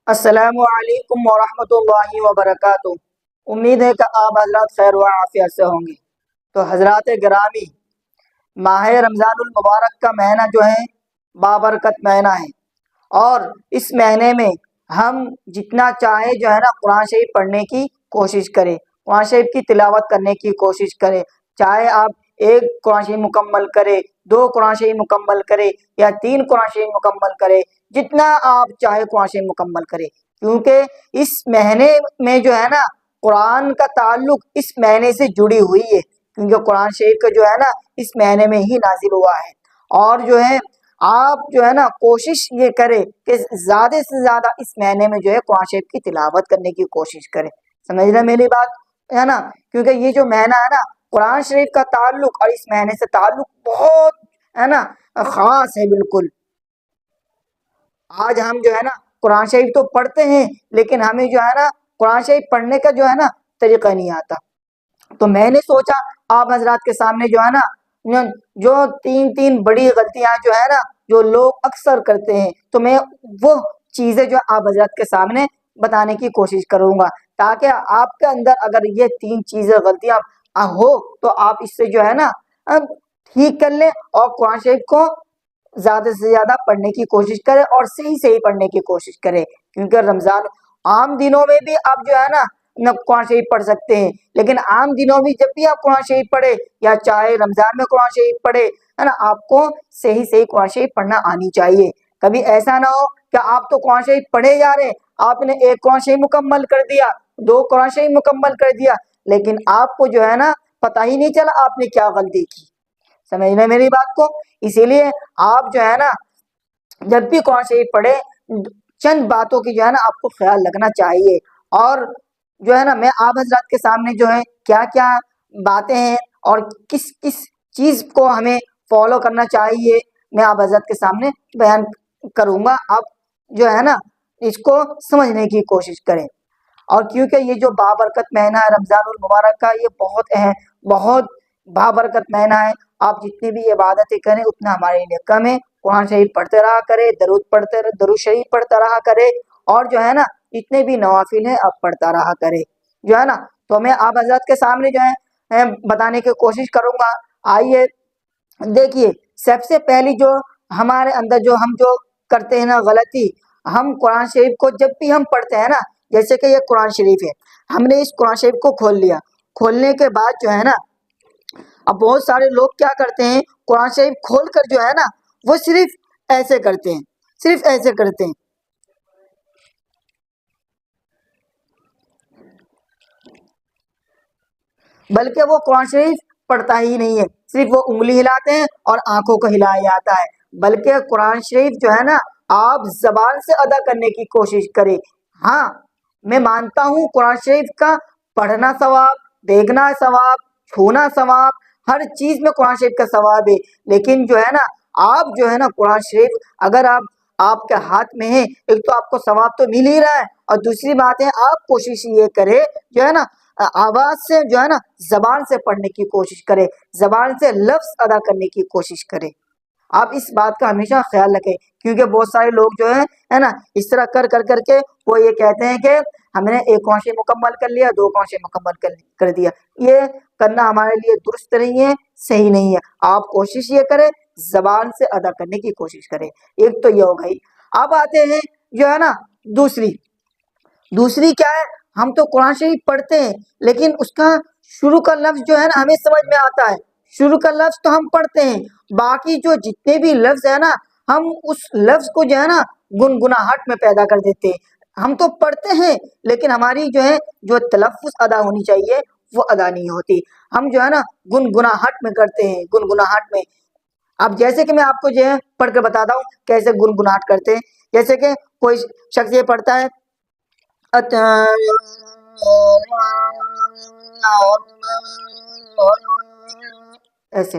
السلام علیکم ورحمۃ اللہ وبرکاتہ۔ امید ہے کہ آپ حضرات خیر و عافیت سے ہوں گے۔ تو حضرات گرامی، ماہ رمضان المبارک کا مہینہ جو ہے بابرکت مہینہ ہے، اور اس مہینے میں ہم جتنا چاہے جو ہے نا قرآن شریف پڑھنے کی کوشش کریں، قرآن شریف کی تلاوت کرنے کی کوشش کریں۔ چاہے آپ ایک قرآن شریف مکمل کرے، دو قرآن شریف مکمل کرے، یا تین قرآن شریف مکمل کرے، جتنا آپ چاہے قرآن شریف مکمل کرے، کیونکہ اس مہینے میں جو ہے نا قرآن کا تعلق اس مہینے سے جڑی ہوئی ہے، کیونکہ قرآن شریف کا جو ہے نا اس مہینے میں ہی نازل ہوا ہے۔ اور جو ہے آپ جو ہے نا کوشش یہ کرے کہ زیادہ سے زیادہ اس مہینے میں جو ہے قرآن شریف کی تلاوت کرنے کی کوشش کرے۔ سمجھ رہے میری بات ہے نا؟ کیونکہ یہ جو مہینہ ہے نا قرآن شریف کا تعلق اور اس مہینے سے تعلق بہت ہے نا خاص ہے بالکل۔ آج ہم جو ہے نا قرآن شریف تو پڑھتے ہیں، لیکن ہمیں جو ہے نا قرآن شریف پڑھنے کا جو ہے نا طریقہ نہیں آتا۔ تو میں نے سوچا آپ حضرات کے سامنے جو ہے نا جو تین بڑی غلطیاں جو ہے نا جو لوگ اکثر کرتے ہیں، تو میں وہ چیزیں جو آپ حضرات کے سامنے بتانے کی کوشش کروں گا، تاکہ آپ کے اندر اگر یہ تین چیزیں غلطیاں ہو تو آپ اس سے جو ہے نا ٹھیک کر لیں، اور قرآن شریف کو زیادہ سے زیادہ پڑھنے کی کوشش کرے اور صحیح پڑھنے کی کوشش کرے۔ کیونکہ رمضان عام دنوں میں بھی آپ جو ہے نا قرآن شریف پڑھ سکتے ہیں، لیکن عام دنوں میں جب بھی آپ قرآن شریف پڑھے، یا چاہے رمضان میں قرآن شریف پڑھے ہے نا، آپ کو صحیح قرآن شریف پڑھنا آنی چاہیے۔ کبھی ایسا نہ ہو کہ آپ تو قرآن شریف پڑھے جا رہے، آپ نے ایک قرآن شریف مکمل کر دیا، دو قرآن شریف مکمل کر دیا، لیکن آپ کو جو ہے نا پتہ ہی نہیں چلا آپ نے کیا غلطی کی۔ سمجھ لیں میری بات کو؟ اسی لیے آپ جو ہے نا جب بھی قرآن شریف پڑھے، چند باتوں کی جو ہے نا آپ کو خیال رکھنا چاہیے، اور جو ہے نا میں آپ حضرات کے سامنے جو ہے کیا کیا باتیں ہیں اور کس کس چیز کو ہمیں فالو کرنا چاہیے، میں آپ حضرات کے سامنے بیان کروں گا۔ آپ جو ہے نا اس کو سمجھنے کی کوشش کریں۔ اور کیونکہ یہ جو بابرکت مہینہ ہے رمضان المبارک کا، یہ بہت اہم، بہت بابرکت مہینہ ہے۔ آپ جتنی بھی عبادتیں کریں اتنا ہمارے لیے کم ہے۔ قرآن شریف پڑھتے رہا کرے، درود شریف پڑھتا رہا کرے، اور جو ہے نا جتنے بھی نوافل ہیں آپ پڑھتا رہا کرے، جو ہے نا۔ تو میں آپ حضرات کے سامنے جو ہے بتانے کی کوشش کروں گا۔ آئیے دیکھیے، سب سے پہلی جو ہمارے اندر جو ہم جو کرتے ہیں نا غلطی، ہم قرآن شریف کو جب بھی ہم پڑھتے ہیں نا، جیسے کہ یہ قرآن شریف ہے، ہم نے اس قرآن شریف کو کھول لیا، کھولنے کے بعد جو ہے نا اب بہت سارے لوگ کیا کرتے ہیں، قرآن شریف کھول کر جو ہے نا وہ صرف ایسے کرتے ہیں، صرف ایسے کرتے ہیں، بلکہ وہ قرآن شریف پڑھتا ہی نہیں ہے، صرف وہ انگلی ہلاتے ہیں اور آنکھوں کو ہلایا جاتا ہے۔ بلکہ قرآن شریف جو ہے نا آپ زبان سے ادا کرنے کی کوشش کریں۔ ہاں میں مانتا ہوں قرآن شریف کا پڑھنا ثواب، دیکھنا ثواب، چھونا ثواب، ہر چیز میں قرآن شریف کا ثواب ہے، لیکن جو ہے نا آپ جو ہے نا قرآن شریف اگر آپ کے ہاتھ میں ہے، ایک تو آپ کو ثواب تو مل ہی رہا ہے، اور دوسری بات ہے آپ کوشش یہ کرے جو ہے نا آواز سے جو ہے نا زبان سے پڑھنے کی کوشش کرے، زبان سے لفظ ادا کرنے کی کوشش کرے۔ آپ اس بات کا ہمیشہ خیال رکھیں، کیونکہ بہت سارے لوگ جو ہے نا اس طرح کر کے وہ یہ کہتے ہیں کہ ہم نے ایک قرآن شریف مکمل کر لیا، دو قرآن شریف مکمل کر دیا۔ یہ کرنا ہمارے لیے درست نہیں ہے، صحیح نہیں ہے۔ آپ کوشش یہ کریں زبان سے ادا کرنے کی کوشش کریں۔ ایک تو یہ ہو گئی۔ اب آتے ہیں جو ہے نا دوسری کیا ہے، ہم تو قرآن شریف پڑھتے ہیں، لیکن اس کا شروع کا لفظ جو ہے نا ہمیں سمجھ میں آتا ہے، شروع کا لفظ تو ہم پڑھتے ہیں، باقی جو جتنے بھی لفظ ہے نا ہم اس لفظ کو جو ہے نا گنگناہٹ میں پیدا کر دیتے ہیں۔ ہم تو پڑھتے ہیں لیکن ہماری جو ہے جو تلفظ ادا ہونی چاہیے وہ ادا نہیں ہوتی، ہم جو ہے نا گنگناہٹ میں کرتے ہیں، گنگناہٹ میں۔ اب جیسے کہ میں آپ کو جو ہے پڑھ کے بتاتا ہوں کیسے گنگناہٹ کرتے ہیں۔ جیسے کہ کوئی شخص یہ پڑھتا ہے ایسے،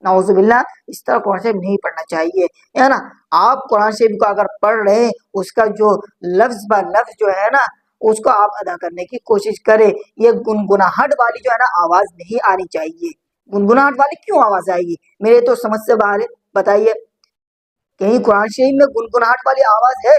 نعوذ باللہ، اس طرح قرآن شریف نہیں پڑھنا چاہیے، ہے نا۔ آپ قرآن شریف کو اگر پڑھ رہے ہیں اس کا جو لفظ با لفظ جو ہے نا اس کو آپ ادا کرنے کی کوشش کریں۔ یہ گنگناہٹ والی جو ہے نا آواز نہیں آنی چاہیے۔ گنگناہٹ والی کیوں آواز آئے گی؟ میرے تو سمجھ سے باہر ہے، بتائیے کہیں قرآن شریف میں گنگناہٹ والی آواز ہے؟